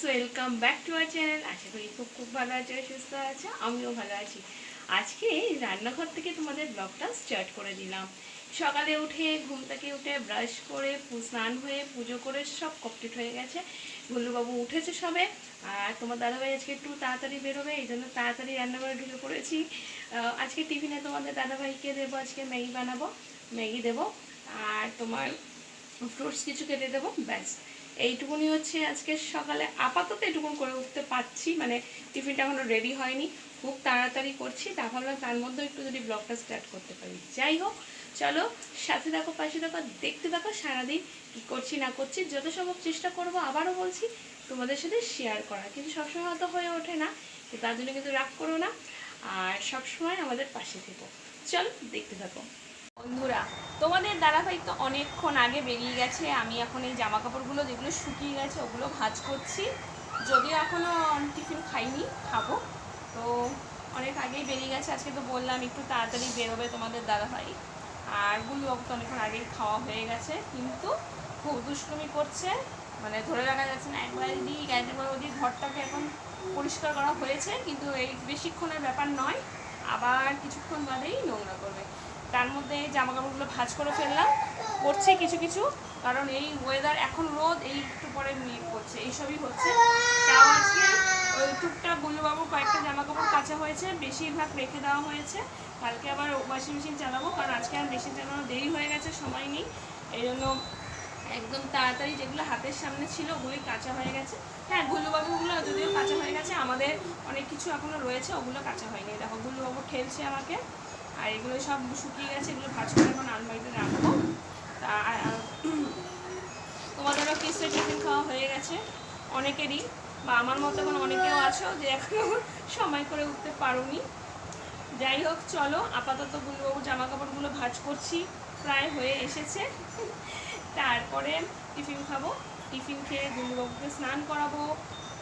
Welcome back to our channel. আশা করি খুব ভালো আছে, সুস্থ আছে, আমিও ভালো আছি। আজকে রান্নাঘর থেকে তোমাদের ব্লগটা স্টার্ট করে দিলাম। সকালে উঠে ঘুম থেকে উঠে ব্রাশ করে স্নান হয়ে পুজো করে সব কমপ্লিট হয়ে গেছে। গুল্লুবাবু উঠেছে সবে, আর তোমার দাদাভাই আজকে একটু তাড়াতাড়ি বেরোবে, এই জন্য তাড়াতাড়ি রান্নাঘরে ঢুকে পড়েছি। আজকে টিফিনে তোমাদের দাদাভাইকে দেবো, আজকে ম্যাগি বানাবো, ম্যাগি দেবো, আর তোমার ফ্রুটস কিছু কেটে দেবো, ব্যাস এইটুকুনি হচ্ছে আজকে সকালে। আপাতত এটুকুন করে উঠতে পারছি, মানে টিফিনটা এখনো রেডি হয়নি, খুব তাড়াতাড়ি করছি। তা ভাবলাম তার মধ্যে একটু যদি ব্লগটা স্টার্ট করতে পারি। যাই হোক, চলো সাথে থাকো, পাশে থাকো, দেখতে থাকো সারাদিন কী করছি না করছি। যত সম্ভব চেষ্টা করবো, আবারও বলছি, তোমাদের সাথে শেয়ার করা, কিন্তু সবসময় হয়তো হয়ে ওঠে না, তো তার জন্য কিন্তু রাগ করো না, আর সবসময় আমাদের পাশে থেকো। চলো দেখতে থাকো বন্ধুরা। তোমাদের দাদাভাই তো অনেকক্ষণ আগে বেরিয়ে গেছে। আমি এখন এই জামা কাপড়গুলো যেগুলো শুকিয়ে গেছে ওগুলো ভাঁজ করছি, যদিও এখনও টিফিন খাইনি, খাবো। তো অনেক আগেই বেরিয়ে গেছে। আজকে তো বললাম একটু তাড়াতাড়ি বেরোবে তোমাদের দাদাভাই, আর গুল্লুবাবু তো অনেকক্ষণ আগেই খাওয়া হয়ে গেছে, কিন্তু খুব দুষ্টুমি করছে, মানে ধরে রাখা যাচ্ছে না। একবার দিই একবার ওদিক, ঘরটাকে এখন পরিষ্কার করা হয়েছে, কিন্তু এই বেশিক্ষণের ব্যাপার নয়, আবার কিছুক্ষণ বাদেই নোংরা করবে। তার মধ্যে জামা কাপড়গুলো ভাঁজ করে ফেললাম, করছে কিছু কিছু, কারণ এই ওয়েদার এখন রোদ, এই একটু পরে মেঘ করছে, এইসবই হচ্ছে। তাও আজকে ওই টুকটাক গুল্লুবাবুর কয়েকটা জামা কাপড় কাচা হয়েছে, বেশিরভাগ রেখে দেওয়া হয়েছে। কালকে আবার ওয়াশিং মেশিন চালাবো, কারণ আজকে আর মেশিন চালানো দেরি হয়ে গেছে, সময় নেই, এই জন্য একদম তাড়াতাড়ি যেগুলো হাতের সামনে ছিল ওগুলোই কাঁচা হয়ে গেছে। হ্যাঁ, গুল্লুবাবুগুলো যদিও কাঁচা হয়ে গেছে, আমাদের অনেক কিছু এখনও রয়েছে, ওগুলো কাঁচা হয়নি। দেখো গুল্লুবাবু ঠেলছে আমাকে, আর এগুলো সব শুকিয়ে গেছে, এগুলো ভাঁজ করে এখন আলমারিতে রাখবো। তা তোমাদেরও নিশ্চয়ই টিফিন খাওয়া হয়ে গেছে অনেকেরই, বা আমার মতো এখন অনেকেও আছো যে এখনও সময় করে উঠতে পারোনি। যাই হোক, চলো আপাতত গুল্লুবাবু জামা কাপড়গুলো ভাঁজ করছি, প্রায় হয়ে এসেছে। তারপরে টিফিন খাবো, টিফিন খেয়ে গুল্লুবাবুকে স্নান করাবো,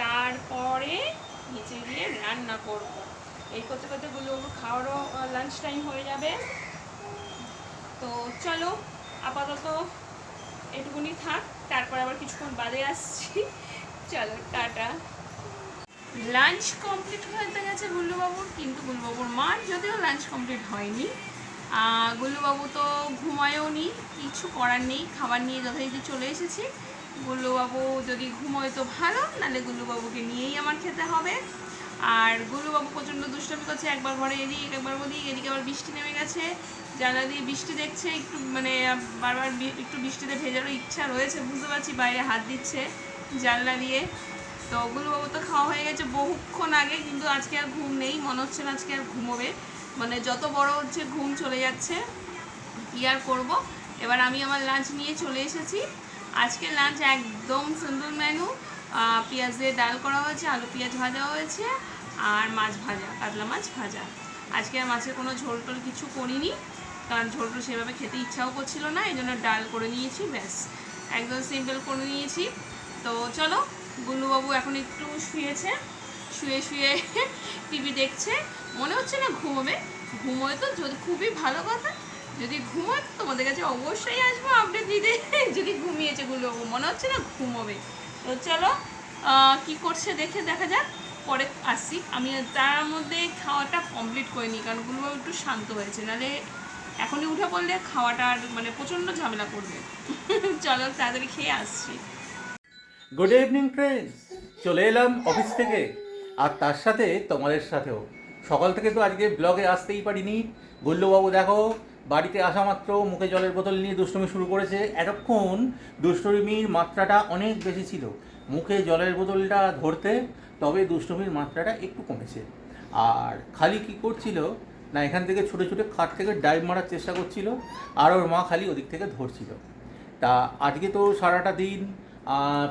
তারপরে নিচে গিয়ে রান্না করবো। এই করতে করতে গুল্লুবাবুর খাওয়ারও লাঞ্চ টাইম হয়ে যাবে। তো চলো আপাতত এটুকুনি থাক, তারপর আবার কিছুক্ষণ বাদে আসছি। চলো টাটা। লাঞ্চ কমপ্লিট হয়ে গেছে গুল্লুবাবুর, কিন্তু গুল্লুবাবুর মার যদিও লাঞ্চ কমপ্লিট হয়নি। গুল্লুবাবু তো ঘুমায়ও নি, কিছু করার নেই, খাবার নিয়ে যথারীতি চলে এসেছি। গুল্লুবাবু যদি ঘুমোয় তো ভালো, নাহলে গুল্লুবাবুকে নিয়েই আমার খেতে হবে। আর গুল্লুবাবু প্রচণ্ড দুষ্টামি করছে, একবার ঘরে এদিক একবার ওদিক, এদিকে আবার বৃষ্টি নেমে গেছে, জানলা দিয়ে বৃষ্টি দেখছে, একটু মানে বারবার একটু বৃষ্টিতে ভেজারও ইচ্ছা রয়েছে, বুঝতে পারছি, বাইরে হাত দিচ্ছে জানলা দিয়ে। তো গুল্লুবাবু তো খাওয়া হয়ে গেছে বহুক্ষণ আগে, কিন্তু আজকে আর ঘুম নেই, মনে হচ্ছে না আজকে আর ঘুমোবে, মানে যত বড় হচ্ছে ঘুম চলে যাচ্ছে, কী আর করবো। এবার আমি আমার লাঞ্চ নিয়ে চলে এসেছি। আজকে লাঞ্চ একদম সিম্পল মেনু, পেঁয়াজ দিয়ে ডাল করা হয়েছে, আলু পেঁয়াজ ভাজা হয়েছে, আর মাছ ভাজা, কাতলা মাছ ভাজা। আজকে আর মাছের কোনো ঝোল টোল কিছু করিনি, কারণ ঝোল টোল সেভাবে খেতে ইচ্ছাও করছিল না, এই জন্য ডাল করে নিয়েছি, ব্যাস একদম সিম্পল করে নিয়েছি। তো চলো, গুল্লুবাবু এখন একটু শুয়েছে, শুয়ে শুয়ে টিভি দেখছে, মনে হচ্ছে না ঘুমোবে। ঘুমোয় তো যদি খুবই ভালো কথা, যদি ঘুমোয় তো তোমাদের কাছে অবশ্যই আসবো আপডেট দিতে। যদি ঘুমিয়েছে গুল্লুবাবু, মনে হচ্ছে না ঘুমোবে। তো চলো কি করছে দেখা যাক, পরে আসছি। আমি তার মধ্যে খাওয়াটা কমপ্লিট করে নিই, কারণ গুল্লুবাবু একটু শান্ত হয়েছে, নাহলে এখনই উঠে পড়লে খাওয়াটা মানে প্রচণ্ড ঝামেলা করবে। চলো তাড়াতাড়ি খেয়ে আসছি। গুড ইভিনিং ফ্রেন্ডস, চলে এলাম অফিস থেকে, আর তার সাথে তোমাদের সাথেও। সকাল থেকে তো আজকে ব্লগে আসতেই পারিনি। গুল্লুবাবু দেখো, বাড়িতে আসা মাত্র মুখে জলের বোতল নিয়ে দুষ্টুমি শুরু করেছে। এতক্ষণ দুষ্টুমির মাত্রাটা অনেক বেশি ছিল, মুখে জলের বোতলটা ধরতে তবে দুষ্টুমির মাত্রাটা একটু কমেছে। আর খালি কি করছিল না, এখান থেকে ছুটে ছুটে খাট থেকে ডাইভ মারার চেষ্টা করছিল, আর ওর মা খালি ওদিক থেকে ধরছিল। তা আজকে তো সারাটা দিন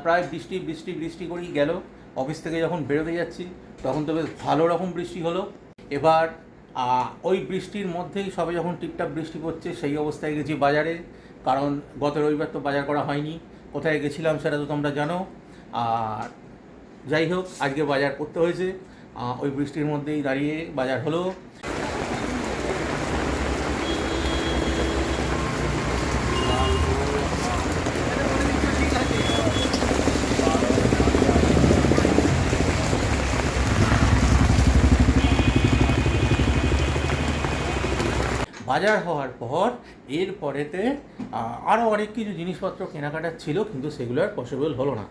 প্রায় বৃষ্টি বৃষ্টি বৃষ্টি করেই গেল। অফিস থেকে যখন বেরোতে যাচ্ছি তখন তো বেশ ভালো রকম বৃষ্টি হলো। এবার ওই বৃষ্টির মধ্যেই সবে যখন টিপটাপ বৃষ্টি পড়ছে, সেই অবস্থায় গেছি বাজারে, কারণ গত রবিবার তো বাজার করা হয়নি। কোথায় গেছিলাম সেটা তো তোমরা জানো। আর যাই হোক, আজকে বাজার করতে হয়েছে, ওই বৃষ্টির মধ্যেই দাঁড়িয়ে বাজার হলো। বাজার হওয়ার পর এরপরেতে আরও অনেক কিছু জিনিসপত্র কেনাকাটার ছিল, কিন্তু সেগুলো আর পসিবল হলো না,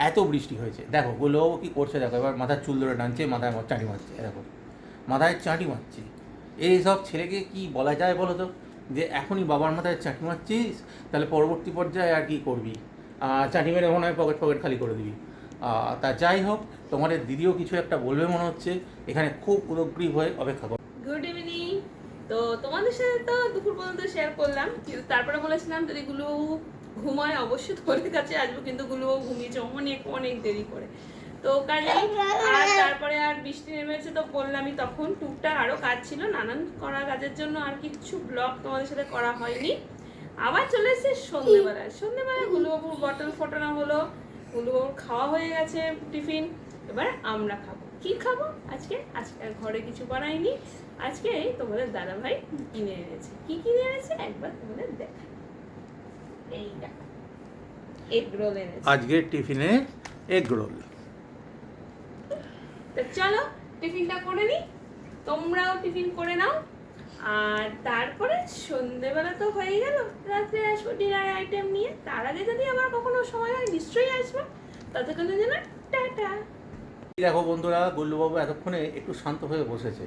এত বৃষ্টি হয়েছে। দেখো গোলবাবু কী করছে দেখো, এবার মাথার চুল ধরে টানছে, মাথায় চাঁটি মারছে, দেখো মাথায় চাঁটি মারছে। এই সব ছেলেকে কি বলা যায় বলো তো, যে এখনই বাবার মাথায় চাঁটি মারছিস, তাহলে পরবর্তী পর্যায়ে আর কি করবি? চাঁটি মেরে মনে হয় পকেট খালি করে দিবি। তা যাই হোক, তোমাদের দিদিও কিছু একটা বলবে মনে হচ্ছে, এখানে খুব উদগ্রীব হয়ে অপেক্ষা করো। Good evening. তো তোমাদের সাথে তো দুপুর পর্যন্ত শেয়ার করলাম, কিন্তু তারপরে বলেছিলাম যদি গুলো ঘুমায় অবশ্যই তোমাদের কাছে আসবো, কিন্তু গুলো ঘুমিয়েছে অনেক অনেক দেরি করে। তো কাজে আর তারপরে আর বৃষ্টি নেমেছে, তো বললামই তখন টুকটাক আরও কাজ ছিল, নানান করা কাজের জন্য আর কিছু ব্লগ তোমাদের সাথে করা হয়নি। আবার চলে এসেছে সন্ধ্যেবেলায় গুলুবাবুর বটল ফোটানো হলো, গুলুবাবুর খাওয়া হয়ে গেছে টিফিন। এবার আমরা খাবো, কি খাবো আজকে? আজকে আর ঘরে কিছু বানাইনি, আজকে তোমাদের দাদা ভাই কিনে এনেছে। কি কিনে এনেছে একবার তোমাদের দেখাই। এই দেখো, এগ রোল এনেছে। আজকের টিফিনে এগ রোল। তো চলো টিফিনটা করে নিই, তোমরাও টিফিন করে নাও। আর তারপরে সন্ধ্যেবেলা তো হয়ে গেল, রাত্রে আসবো ডিনার আইটেম নিয়ে। তার আগে যদি আবার কখনো সময় হয় নিশ্চয়ই আসবো, ততক্ষণের জন্য টাটা। দেখো বন্ধুরা, গোল্লুবাবু এতক্ষণে একটু শান্ত হয়ে বসেছে,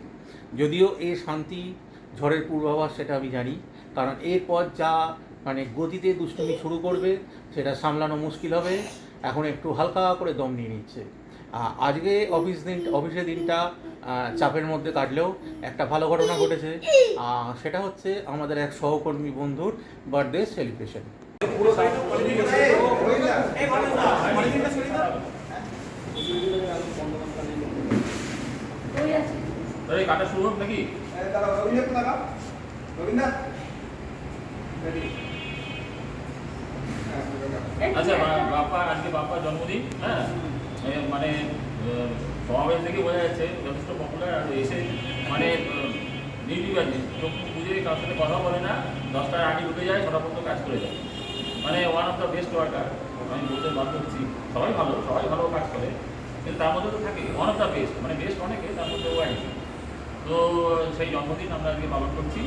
যদিও এই শান্তি ঝড়ের পূর্বাভাস সেটা আমি জানি, কারণ এরপর যা মানে গতিতে দুষ্টুমি শুরু করবে সেটা সামলানো মুশকিল হবে। এখন একটু হালকা করে দম নিয়ে নিচ্ছে। আজকে অফিসের দিনটা চাপের মধ্যে কাটলেও একটা ভালো ঘটনা ঘটেছে, সেটা হচ্ছে আমাদের এক সহকর্মী বন্ধুর বার্থডে সেলিব্রেশন। কাটা শুরু হোক নাকি? আচ্ছা, আজকে বাপ্পার জন্মদিন। হ্যাঁ, মানে সমাবেশ থেকে বোঝা যাচ্ছে যথেষ্ট পপুলার। আর এসে মানে নির্বিবাদে চোখ বুঝে কার সাথে কথা বলে না, 10টার আগে ঢুকে যায়, 6টা পর্যন্ত কাজ করে যায়। মানে one of the best worker আমি বলতে বাধ্য হচ্ছি। সবাই ভালো কাজ করে, কিন্তু তার মধ্যে তো থাকে ওয়ান অফ দ্য বেস্ট, মানে বেস্ট অনেকে, তার মধ্যে ও একজন। তো সেই জন্মদিন আমরা আজকে পালন করছি।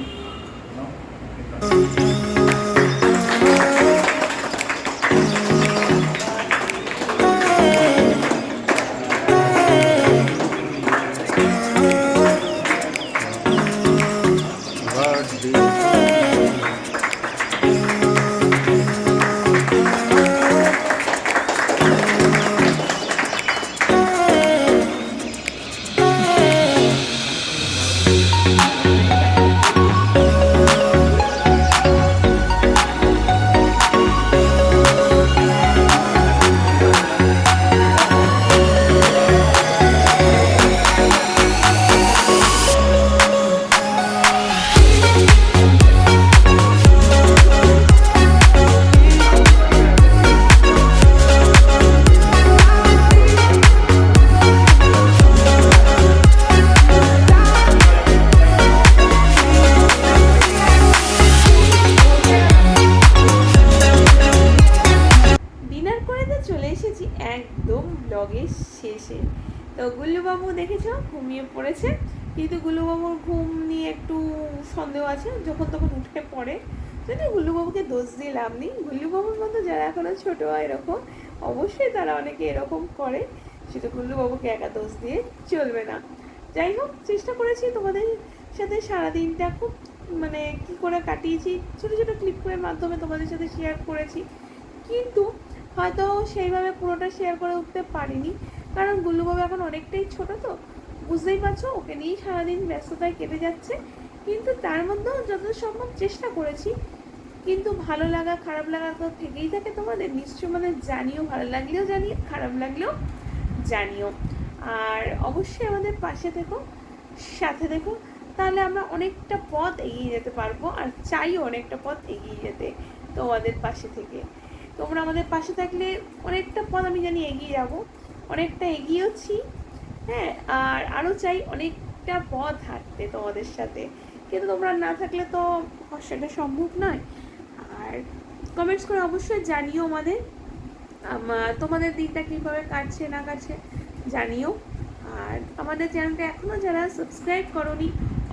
একদম ব্লগের শেষে। তো গুল্লুবাবু দেখেছো ঘুমিয়ে পড়েছে, কিন্তু গুল্লুবাবুর ঘুম নিয়ে একটু সন্দেহ আছে, যখন তখন উঠে পড়ে। যদি গুল্লুবাবুকে দোষ দিয়ে লাভ নেই, গুল্লুবাবুর মতো যারা এখনো ছোটো হয় এরকম, অবশ্যই তারা অনেকে এরকম করে, সেটা গুল্লুবাবুকে একা দোষ দিয়ে চলবে না। যাই হোক, চেষ্টা করেছি তোমাদের সাথে সারাদিনটা খুব মানে কী করে কাটিয়েছি ছোটো ছোটো ক্লিপ করে মাধ্যমে তোমাদের সাথে শেয়ার করেছি, কিন্তু হয়তো সেইভাবে পুরোটা শেয়ার করে উঠতে পারিনি, কারণ গুল্লুবাবু এখন অনেকটাই ছোটো, তো বুঝতেই পারছো ওকে নিয়েই সারাদিন ব্যস্ততায় কেটে যাচ্ছে। কিন্তু তার মধ্যেও যত সম্ভব চেষ্টা করেছি। কিন্তু ভালো লাগা খারাপ লাগা তো থেকেই থাকে তোমাদের, নিশ্চয়ই মানে জানিও, ভালো লাগলেও জানিও, খারাপ লাগলেও জানিও। আর অবশ্যই আমাদের পাশে থেকো, সাথে দেখো, তাহলে আমরা অনেকটা পথ এগিয়ে যেতে পারবো, আর চাইও অনেকটা পথ এগিয়ে যেতে তোমাদের পাশে থেকে। তোমরা আমাদের পাশে থাকলে অনেকটা পথ আমি জানি এগিয়ে যাব, অনেকটা এগিয়েওছি। হ্যাঁ, আর আরও চাই অনেকটা পথ হাঁটতে তোমাদের সাথে, কিন্তু তোমরা না থাকলে তো সেটা সম্ভব নয়। আর কমেন্টস করে অবশ্যই জানিও আমাদের, তোমাদের দিনটা কীভাবে কাটছে না কাটছে জানিও। আর আমাদের চ্যানেলটা এখনও যারা সাবস্ক্রাইব করোনি,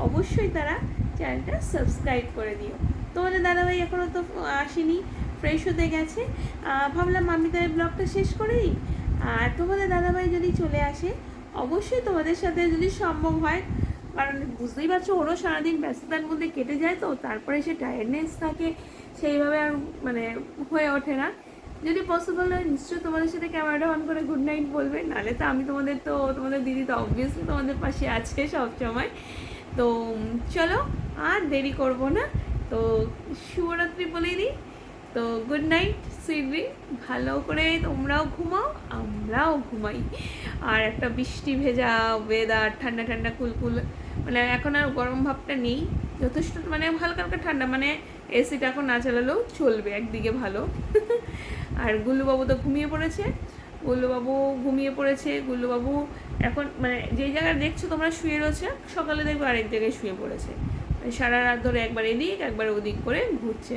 অবশ্যই তারা চ্যানেলটা সাবস্ক্রাইব করে দিও। তোমাদের দাদাভাই এখনও তো আসেনি, ফ্রেশ হতে গেছে। ভাবলাম আমি তাই ব্লগটা শেষ করেই। আর তোমাদের দাদাভাই যদি চলে আসে অবশ্যই তোমাদের সাথে যদি সম্ভব হয়, কারণ বুঝতেই পারছো ওরও সারাদিন ব্যস্ততার মধ্যে কেটে যায়, তো তারপরে সে টায়ার্ডনেস থাকে, সেইভাবে আর মানে হয়ে ওঠে না। যদি পসিবল হয় নিশ্চয়ই তোমাদের সাথে ক্যামেরাটা অন করে গুড নাইট বলবে, নাহলে তো আমি তোমাদের দিদি তো অবভিয়াসলি তোমাদের পাশে আছে সবসময়। তো চলো আর দেরি করব না, তো শুভরাত্রি বলেই দিই। তো গুড নাইট, সুইট, ভালো করে তোমরাও ঘুমাও, আমরাও ঘুমাই। আর একটা বৃষ্টি ভেজা ওয়েদার, ঠান্ডা ঠান্ডা কুলকুল, মানে এখন আর গরম ভাবটা নেই, যথেষ্ট মানে হালকা হালকা ঠান্ডা, মানে এসিটা এখন না চালালেও চলবে, একদিকে ভালো। আর গুল্লুবাবু তো ঘুমিয়ে পড়েছে, গুল্লুবাবু এখন মানে যেই জায়গায় দেখছো তোমরা শুয়ে রয়েছে, সকালে দেখবে আরেক জায়গায় শুয়ে পড়েছে, মানে সারা রাত ধরে একবার এদিক একবার ওদিক করে ঘুরছে।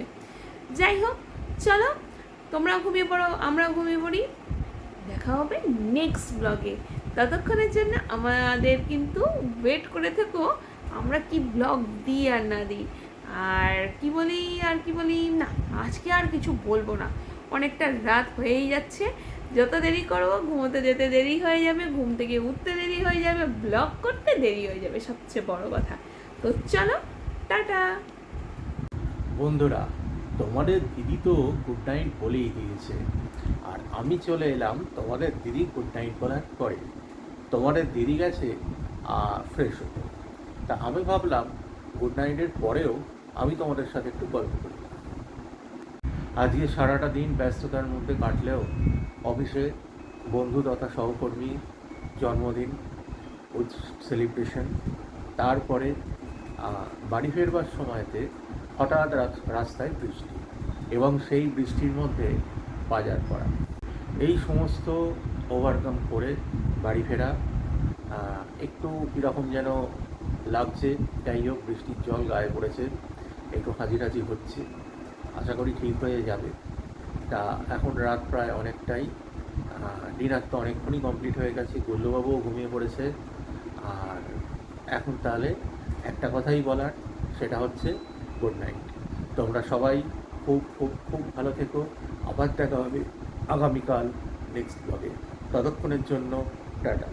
যাই হোক, চলো তোমরাও ঘুমিয়ে পড়ো, আমরাও ঘুমিয়ে পড়ি, দেখা হবে নেক্সট ব্লগে। ততক্ষণের জন্য আমাদের কিন্তু ওয়েট করে থেকো, আমরা কি ব্লগ দিই আর না দিই। আর কি বলি না, আজকে আর কিছু বলবো না, অনেকটা রাত হয়েই যাচ্ছে। যত দেরি করবো ঘুমোতে যেতে দেরি হয়ে যাবে, ঘুম থেকে উঠতে দেরি হয়ে যাবে, ব্লগ করতে দেরি হয়ে যাবে, সবচেয়ে বড় কথা। তো চলো, টাটা। বন্ধুরা, তোমাদের দিদি তো গুড নাইট বলেই দিয়েছে, আর আমি চলে এলাম তোমাদের দিদি গুড নাইট বলার পরে। তোমাদের দিদি গেছে ফ্রেশ হতে, তা আমি ভাবলাম গুড নাইটের পরেও আমি তোমাদের সাথে একটু গল্প করি। আজকে সারাটা দিন ব্যস্ততার মধ্যে কাটলেও অফিসে বন্ধু তথা সহকর্মী জন্মদিন সেলিব্রেশন, তারপরে বাড়ি ফেরবার সময়তে হঠাৎ রাস্তায় বৃষ্টি, এবং সেই বৃষ্টির মধ্যে বাজার করা, এই সমস্ত ওভারকাম করে বাড়ি ফেরা একটু কীরকম যেন লাগছে। যাই হোক, বৃষ্টির জল গায়ে পড়েছে, একটু হাজিরাজি হচ্ছে, আশা করি ঠিক হয়ে যাবে। তা এখন রাত প্রায় অনেকটাই, ডিনার তো অনেকক্ষণই কমপ্লিট হয়ে গেছে, গুল্লুবাবুও ঘুমিয়ে পড়েছে। আর এখন তাহলে একটা কথাই বলার, সেটা হচ্ছে গুড নাইট। তোমরা সবাই খুব খুব খুব ভালো থেকো, আবার দেখা হবে আগামীকাল নেক্সট ব্লগে। ততক্ষণের জন্য টাটা।